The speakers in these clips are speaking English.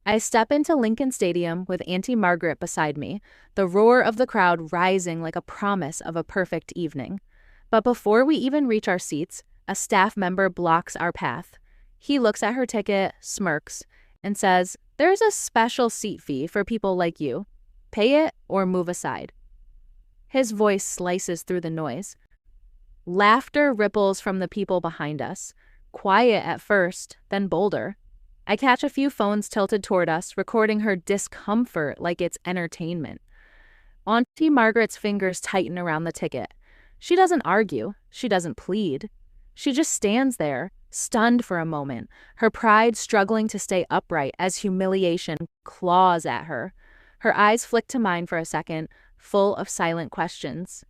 I step into Lincoln Stadium with Aunty Margaret beside me, the roar of the crowd rising like a promise of a perfect evening. But before we even reach our seats, a staff member blocks our path. He looks at her ticket, smirks, and says, "There's a special seat fee for people like you. Pay it or move aside." His voice slices through the noise. Laughter ripples from the people behind us, quiet at first, then bolder. I catch a few phones tilted toward us, recording her discomfort like it's entertainment. Aunty Margaret's fingers tighten around the ticket. She doesn't argue. She doesn't plead. She just stands there, stunned for a moment, her pride struggling to stay upright as humiliation claws at her. Her eyes flick to mine for a second, full of silent questions.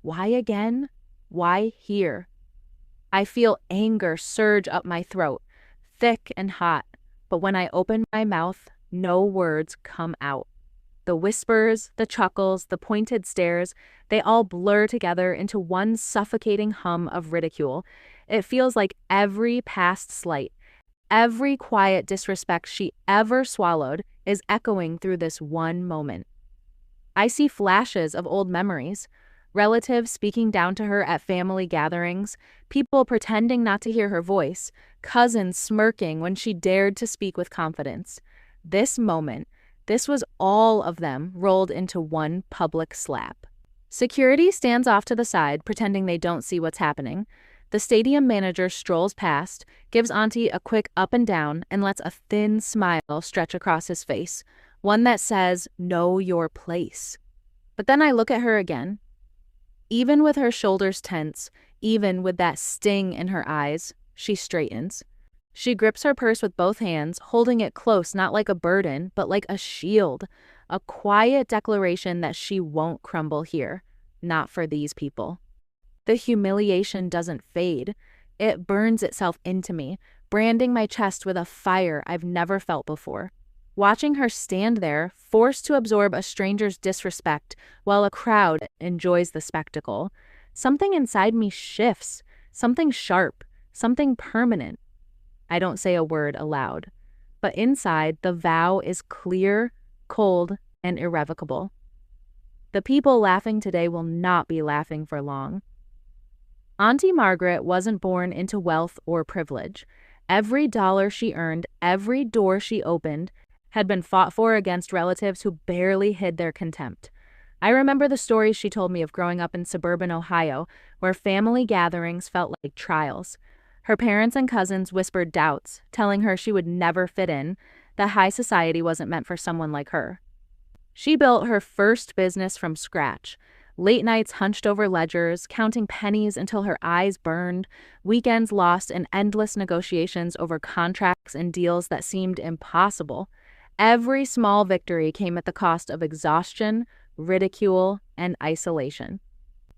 Why again? Why here? I feel anger surge up my throat, thick and hot, but when I open my mouth, no words come out. The whispers, the chuckles, the pointed stares, they all blur together into one suffocating hum of ridicule. It feels like every past slight, every quiet disrespect she ever swallowed is echoing through this one moment. I see flashes of old memories. Relatives speaking down to her at family gatherings, people pretending not to hear her voice, cousins smirking when she dared to speak with confidence. This moment, this was all of them rolled into one public slap. Security stands off to the side, pretending they don't see what's happening. The stadium manager strolls past, gives Aunty a quick up and down, and lets a thin smile stretch across his face, one that says, "Know your place." But then I look at her again. Even with her shoulders tense, even with that sting in her eyes, she straightens. She grips her purse with both hands, holding it close, not like a burden, but like a shield, a quiet declaration that she won't crumble here, not for these people. The humiliation doesn't fade. It burns itself into me, branding my chest with a fire I've never felt before. Watching her stand there, forced to absorb a stranger's disrespect while a crowd enjoys the spectacle, something inside me shifts, something sharp, something permanent. I don't say a word aloud, but inside the vow is clear, cold, and irrevocable. The people laughing today will not be laughing for long. Aunty Margaret wasn't born into wealth or privilege. Every dollar she earned, every door she opened, had been fought for against relatives who barely hid their contempt. I remember the stories she told me of growing up in suburban Ohio, where family gatherings felt like trials. Her parents and cousins whispered doubts, telling her she would never fit in, that high society wasn't meant for someone like her. She built her first business from scratch, late nights hunched over ledgers, counting pennies until her eyes burned, weekends lost in endless negotiations over contracts and deals that seemed impossible. Every small victory came at the cost of exhaustion, ridicule, and isolation.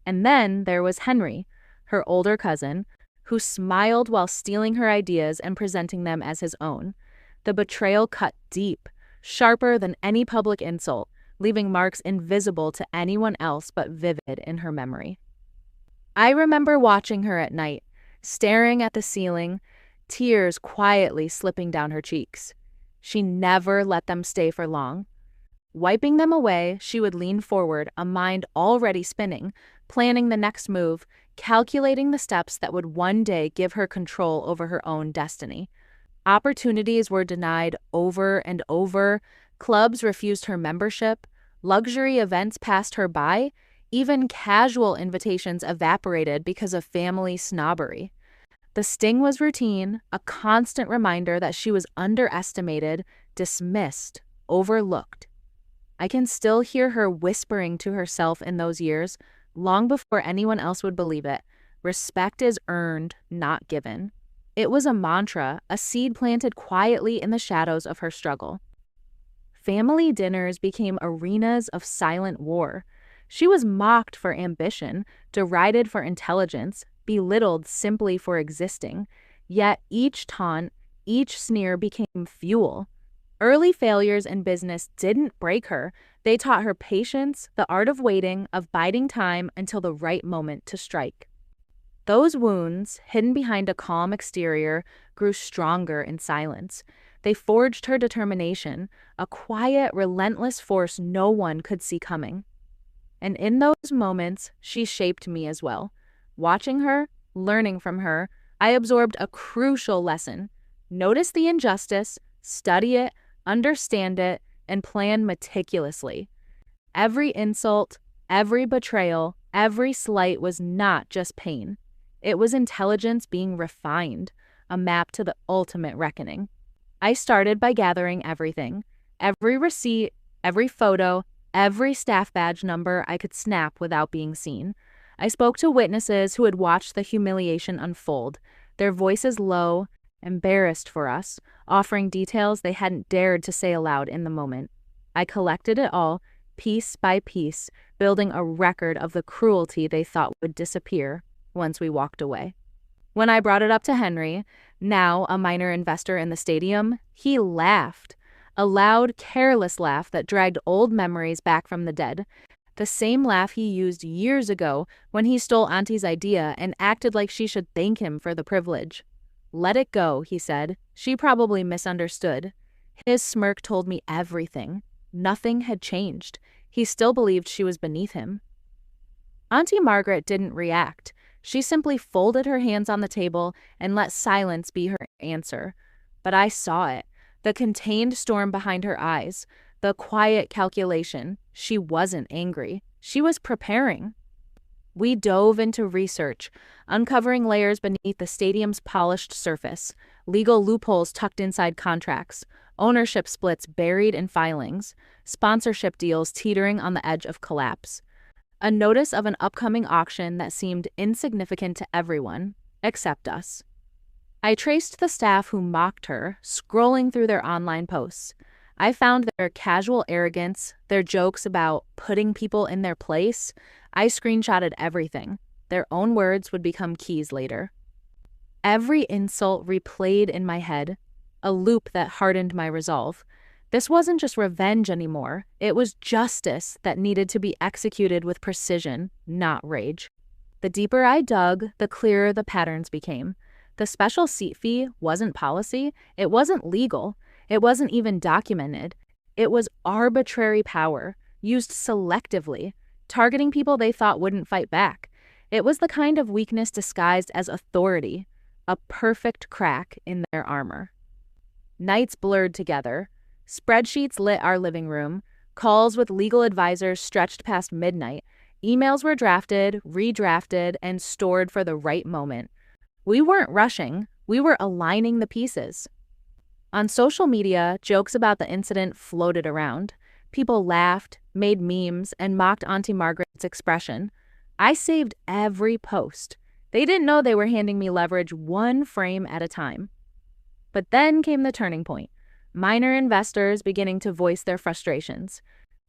And then there was Henry, her older cousin, who smiled while stealing her ideas and presenting them as his own. The betrayal cut deep, sharper than any public insult, leaving marks invisible to anyone else but vivid in her memory. I remember watching her at night, staring at the ceiling, tears quietly slipping down her cheeks. She never let them stay for long. Wiping them away, she would lean forward, a mind already spinning, planning the next move, calculating the steps that would one day give her control over her own destiny. Opportunities were denied over and over, clubs refused her membership, luxury events passed her by, even casual invitations evaporated because of family snobbery. The sting was routine, a constant reminder that she was underestimated, dismissed, overlooked. I can still hear her whispering to herself in those years, long before anyone else would believe it. Respect is earned, not given. It was a mantra, a seed planted quietly in the shadows of her struggle. Family dinners became arenas of silent war. She was mocked for ambition, derided for intelligence, belittled simply for existing. Yet each taunt, each sneer became fuel. Early failures in business didn't break her. They taught her patience, the art of waiting, of biding time until the right moment to strike. Those wounds, hidden behind a calm exterior, grew stronger in silence. They forged her determination, a quiet, relentless force no one could see coming. And in those moments, she shaped me as well. Watching her, learning from her, I absorbed a crucial lesson. Notice the injustice, study it, understand it, and plan meticulously. Every insult, every betrayal, every slight was not just pain. It was intelligence being refined, a map to the ultimate reckoning. I started by gathering everything, every receipt, every photo, every staff badge number I could snap without being seen. I spoke to witnesses who had watched the humiliation unfold, their voices low, embarrassed for us, offering details they hadn't dared to say aloud in the moment. I collected it all, piece by piece, building a record of the cruelty they thought would disappear once we walked away. When I brought it up to Henry, now a minor investor in the stadium, he laughed. A loud, careless laugh that dragged old memories back from the dead. The same laugh he used years ago when he stole Auntie's idea and acted like she should thank him for the privilege. "Let it go," he said. "She probably misunderstood." His smirk told me everything. Nothing had changed. He still believed she was beneath him. Auntie Margaret didn't react. She simply folded her hands on the table and let silence be her answer. But I saw it. The contained storm behind her eyes. The quiet calculation. She wasn't angry. She was preparing. We dove into research, uncovering layers beneath the stadium's polished surface, legal loopholes tucked inside contracts, ownership splits buried in filings, sponsorship deals teetering on the edge of collapse. A notice of an upcoming auction that seemed insignificant to everyone, except us. I traced the staff who mocked her, scrolling through their online posts. I found their casual arrogance, their jokes about putting people in their place. I screenshotted everything. Their own words would become keys later. Every insult replayed in my head, a loop that hardened my resolve. This wasn't just revenge anymore. It was justice that needed to be executed with precision, not rage. The deeper I dug, the clearer the patterns became. The special seat fee wasn't policy. It wasn't legal. It wasn't even documented. It was arbitrary power, used selectively, targeting people they thought wouldn't fight back. It was the kind of weakness disguised as authority, a perfect crack in their armor. Nights blurred together. Spreadsheets lit our living room. Calls with legal advisors stretched past midnight. Emails were drafted, redrafted, and stored for the right moment. We weren't rushing. We were aligning the pieces. On social media, jokes about the incident floated around. People laughed, made memes, and mocked Auntie Margaret's expression. I saved every post. They didn't know they were handing me leverage one frame at a time. But then came the turning point. Minor investors beginning to voice their frustrations.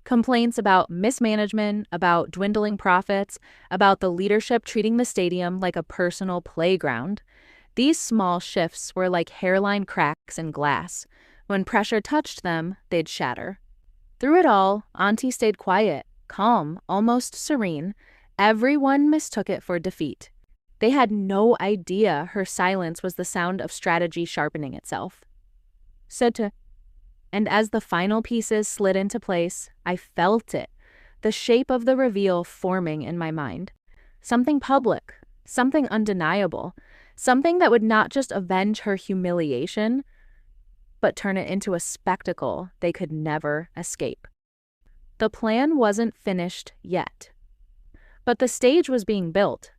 Complaints about mismanagement, about dwindling profits, about the leadership treating the stadium like a personal playground. These small shifts were like hairline cracks in glass. When pressure touched them, they'd shatter. Through it all, Auntie stayed quiet, calm, almost serene. Everyone mistook it for defeat. They had no idea her silence was the sound of strategy sharpening itself. And as the final pieces slid into place, I felt it, the shape of the reveal forming in my mind. Something public, something undeniable, something that would not just avenge her humiliation, but turn it into a spectacle they could never escape. The plan wasn't finished yet, but the stage was being built.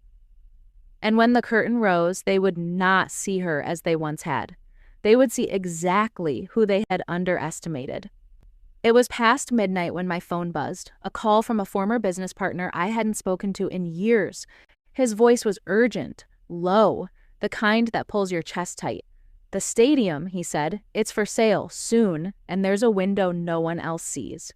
And when the curtain rose, they would not see her as they once had. They would see exactly who they had underestimated. It was past midnight when my phone buzzed, a call from a former business partner I hadn't spoken to in years. His voice was urgent, low, the kind that pulls your chest tight. "The stadium," he said, "it's for sale, soon, and there's a window no one else sees."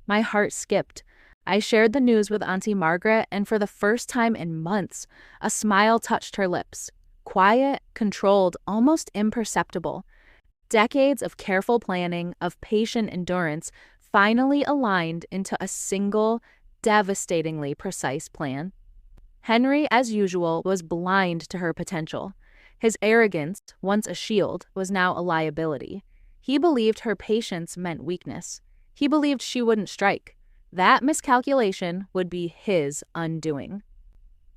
My heart skipped. I shared the news with Auntie Margaret, and for the first time in months, a smile touched her lips. Quiet, controlled, almost imperceptible. Decades of careful planning, of patient endurance, finally aligned into a single, devastatingly precise plan. Henry, as usual, was blind to her potential. His arrogance, once a shield, was now a liability. He believed her patience meant weakness. He believed she wouldn't strike. That miscalculation would be his undoing.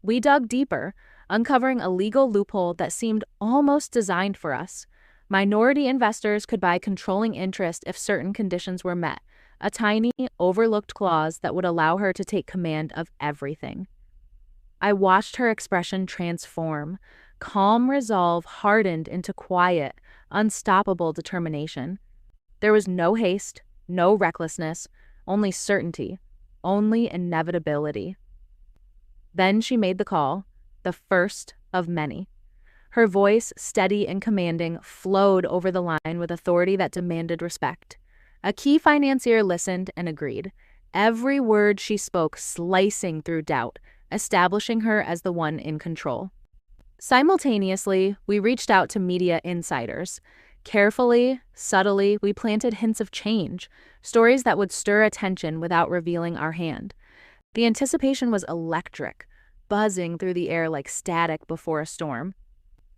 We dug deeper, uncovering a legal loophole that seemed almost designed for us. Minority investors could buy controlling interest if certain conditions were met, a tiny, overlooked clause that would allow her to take command of everything. I watched her expression transform. Calm resolve hardened into quiet, unstoppable determination. There was no haste, no recklessness, only certainty, only inevitability. Then she made the call, the first of many. Her voice, steady and commanding, flowed over the line with authority that demanded respect. A key financier listened and agreed, every word she spoke slicing through doubt, establishing her as the one in control. Simultaneously, we reached out to media insiders. Carefully, subtly, we planted hints of change, stories that would stir attention without revealing our hand. The anticipation was electric, buzzing through the air like static before a storm.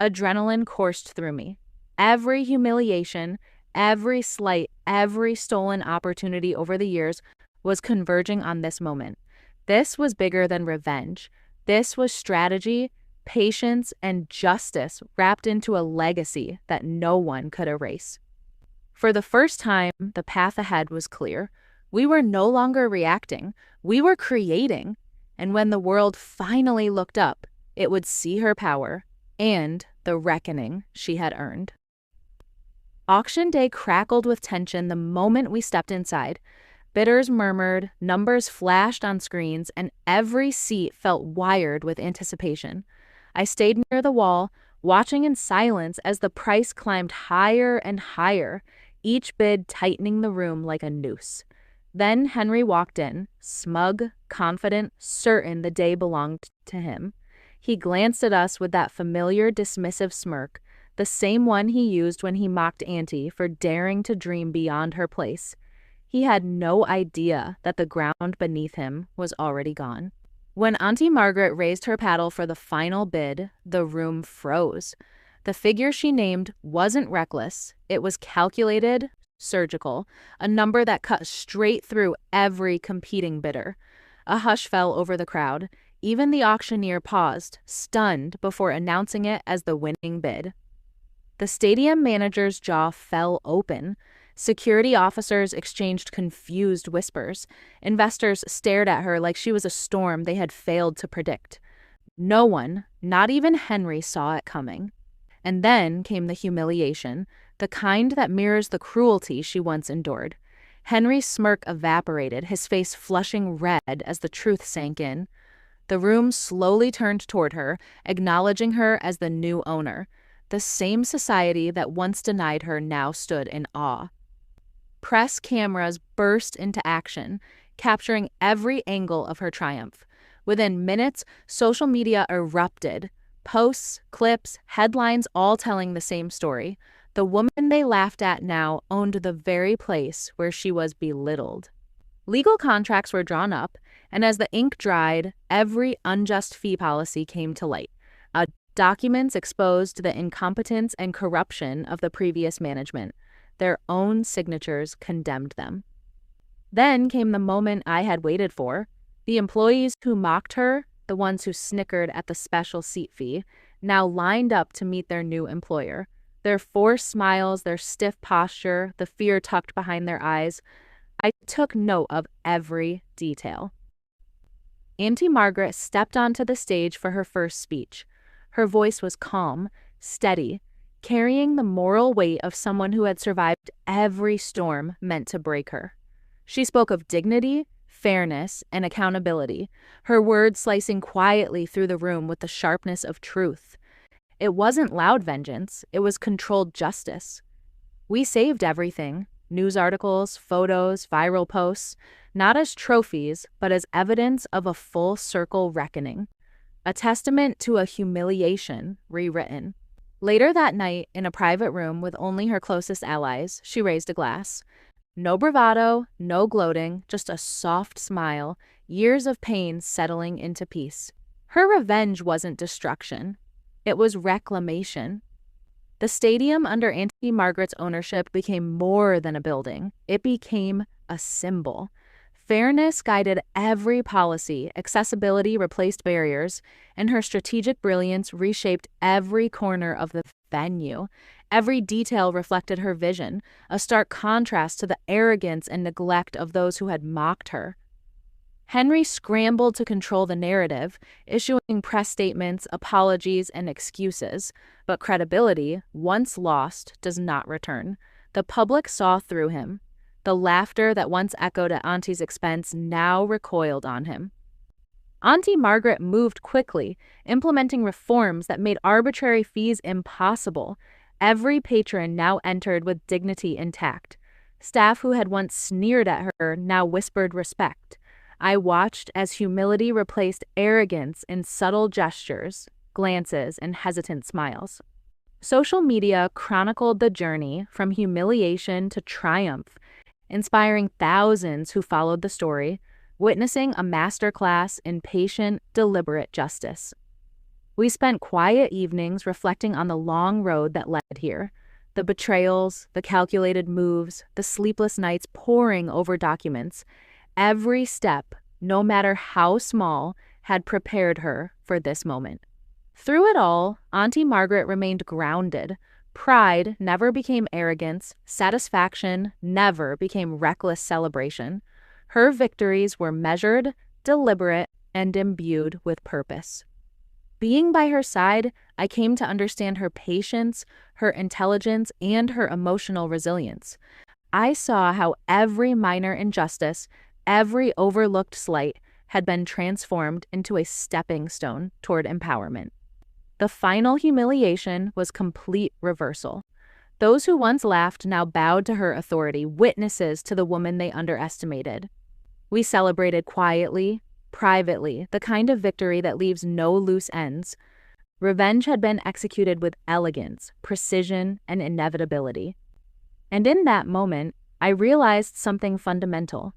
Adrenaline coursed through me. Every humiliation, every slight, every stolen opportunity over the years was converging on this moment. This was bigger than revenge. This was strategy, patience, and justice wrapped into a legacy that no one could erase. For the first time, the path ahead was clear. We were no longer reacting. We were creating. And when the world finally looked up, it would see her power and the reckoning she had earned. Auction day crackled with tension the moment we stepped inside. Bidders murmured, numbers flashed on screens, and every seat felt wired with anticipation. I stayed near the wall, watching in silence as the price climbed higher and higher, each bid tightening the room like a noose. Then Henry walked in, smug, confident, certain the day belonged to him. He glanced at us with that familiar, dismissive smirk, the same one he used when he mocked Aunty for daring to dream beyond her place. He had no idea that the ground beneath him was already gone. When Aunty Margaret raised her paddle for the final bid, the room froze. The figure she named wasn't reckless. It was calculated, surgical, a number that cut straight through every competing bidder. A hush fell over the crowd. Even the auctioneer paused, stunned, before announcing it as the winning bid. The stadium manager's jaw fell open. Security officers exchanged confused whispers. Investors stared at her like she was a storm they had failed to predict. No one, not even Henry, saw it coming. And then came the humiliation, the kind that mirrors the cruelty she once endured. Henry's smirk evaporated, his face flushing red as the truth sank in. The room slowly turned toward her, acknowledging her as the new owner. The same society that once denied her now stood in awe. Press cameras burst into action, capturing every angle of her triumph. Within minutes, social media erupted. Posts, clips, headlines all telling the same story. The woman they laughed at now owned the very place where she was belittled. Legal contracts were drawn up, and as the ink dried, every unjust fee policy came to light. Documents exposed the incompetence and corruption of the previous management. Their own signatures condemned them. Then came the moment I had waited for. The employees who mocked her, the ones who snickered at the special seat fee, now lined up to meet their new employer. Their forced smiles, their stiff posture, the fear tucked behind their eyes. I took note of every detail. Aunty Margaret stepped onto the stage for her first speech. Her voice was calm, steady, carrying the moral weight of someone who had survived every storm meant to break her. She spoke of dignity, fairness, and accountability, her words slicing quietly through the room with the sharpness of truth. It wasn't loud vengeance, it was controlled justice. We saved everything, news articles, photos, viral posts, not as trophies, but as evidence of a full circle reckoning. A testament to a humiliation rewritten. Later that night, in a private room with only her closest allies, she raised a glass. No bravado, no gloating, just a soft smile, years of pain settling into peace. Her revenge wasn't destruction. It was reclamation. The stadium under Aunty Margaret's ownership became more than a building. It became a symbol. Fairness guided every policy, accessibility replaced barriers, and her strategic brilliance reshaped every corner of the venue. Every detail reflected her vision, a stark contrast to the arrogance and neglect of those who had mocked her. Henry scrambled to control the narrative, issuing press statements, apologies, and excuses. But credibility, once lost, does not return. The public saw through him. The laughter that once echoed at Auntie's expense now recoiled on him. Aunty Margaret moved quickly, implementing reforms that made arbitrary fees impossible. Every patron now entered with dignity intact. Staff who had once sneered at her now whispered respect. I watched as humility replaced arrogance in subtle gestures, glances, and hesitant smiles. Social media chronicled the journey from humiliation to triumph, inspiring thousands who followed the story, witnessing a masterclass in patient, deliberate justice. We spent quiet evenings reflecting on the long road that led here, the betrayals, the calculated moves, the sleepless nights poring over documents. Every step, no matter how small, had prepared her for this moment. Through it all, Aunty Margaret remained grounded. Pride never became arrogance. Satisfaction never became reckless celebration. Her victories were measured, deliberate, and imbued with purpose. Being by her side, I came to understand her patience, her intelligence, and her emotional resilience. I saw how every minor injustice, every overlooked slight, had been transformed into a stepping stone toward empowerment. The final humiliation was complete reversal. Those who once laughed now bowed to her authority, witnesses to the woman they underestimated. We celebrated quietly, privately, the kind of victory that leaves no loose ends. Revenge had been executed with elegance, precision, and inevitability. And in that moment, I realized something fundamental.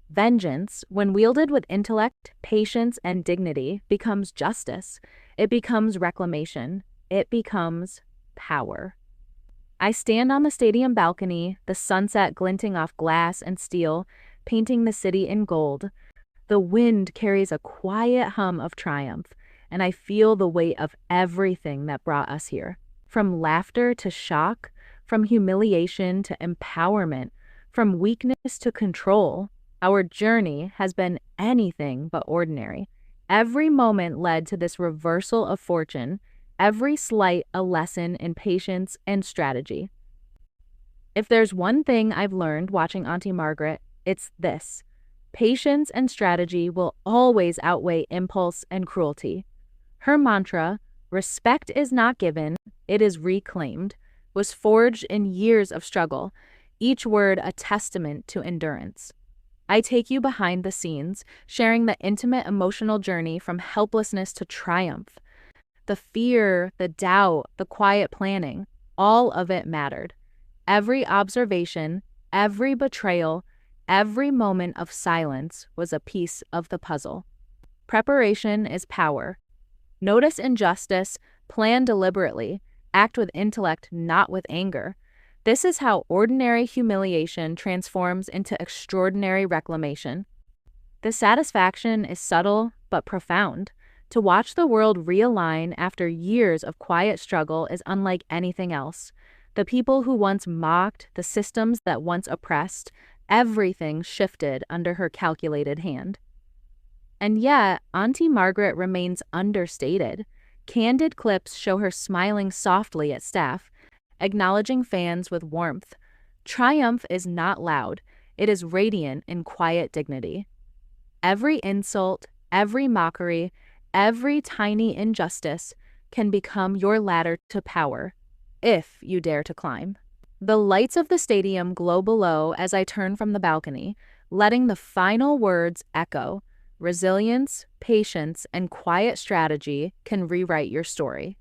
Vengeance, when wielded with intellect, patience, and dignity, becomes justice. It becomes reclamation. It becomes power. I stand on the stadium balcony, the sunset glinting off glass and steel, painting the city in gold. The wind carries a quiet hum of triumph, and I feel the weight of everything that brought us here. From laughter to shock, from humiliation to empowerment, from weakness to control. Our journey has been anything but ordinary. Every moment led to this reversal of fortune, every slight a lesson in patience and strategy. If there's one thing I've learned watching Aunty Margaret, it's this. Patience and strategy will always outweigh impulse and cruelty. Her mantra, respect is not given, it is reclaimed, was forged in years of struggle, each word a testament to endurance. I take you behind the scenes, sharing the intimate emotional journey from helplessness to triumph. The fear, the doubt, the quiet planning, all of it mattered. Every observation, every betrayal, every moment of silence was a piece of the puzzle. Preparation is power. Notice injustice, plan deliberately, act with intellect, not with anger. This is how ordinary humiliation transforms into extraordinary reclamation. The satisfaction is subtle but profound. To watch the world realign after years of quiet struggle is unlike anything else. The people who once mocked, the systems that once oppressed, everything shifted under her calculated hand. And yet, Aunty Margaret remains understated. Candid clips show her smiling softly at staff, acknowledging fans with warmth. Triumph is not loud, it is radiant in quiet dignity. Every insult, every mockery, every tiny injustice can become your ladder to power, if you dare to climb. The lights of the stadium glow below as I turn from the balcony, letting the final words echo. Resilience, patience, and quiet strategy can rewrite your story.